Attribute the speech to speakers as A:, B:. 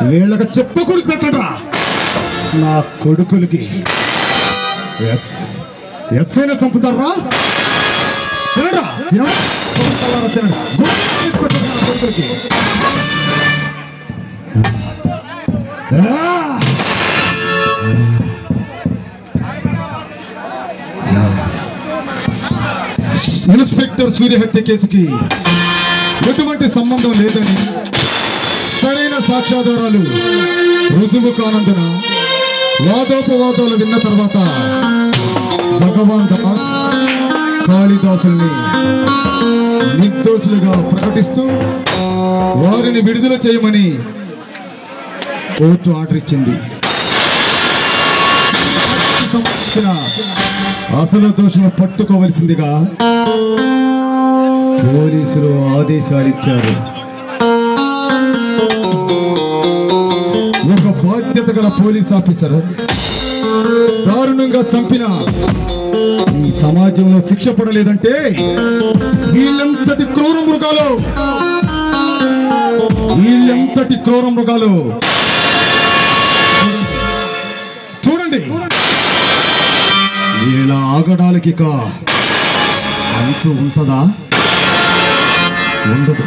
A: వీళ్ళకి చెప్పకూడదు పెట్టరా నా కొడుకులకి. ఎస్ అయినా చంపుతారా? కొడుకులకి ఇన్స్పెక్టర్ సూర్య హత్య కేసుకి ఎటువంటి సంబంధం లేదని సరైన సాక్ష్యాధారాలు రుజువు కానందున వాదోపవాదాలు విన్న తర్వాత భగవాన్ దాస్ కాళిదాసుల్ని నిర్దోషులుగా ప్రకటిస్తూ వారిని విడుదల చేయమని కోర్టు ఆర్డర్ ఇచ్చింది. అసలు దోషులను పట్టుకోవలసిందిగా పోలీసులు ఆదేశాలు ఇచ్చారు. ఒక బాధ్యత గల పోలీస్ ఆఫీసర్ దారుణంగా చంపిన ఈ సమాజంలో శిక్ష పడలేదంటే వీళ్ళెంతటి క్రూర మృగాలు, వీళ్ళెంతటి క్రూర మృగాలు. చూడండి, వీళ్ళ ఆగడాలకి అంటూ ఉంటుందా? ఉండదు.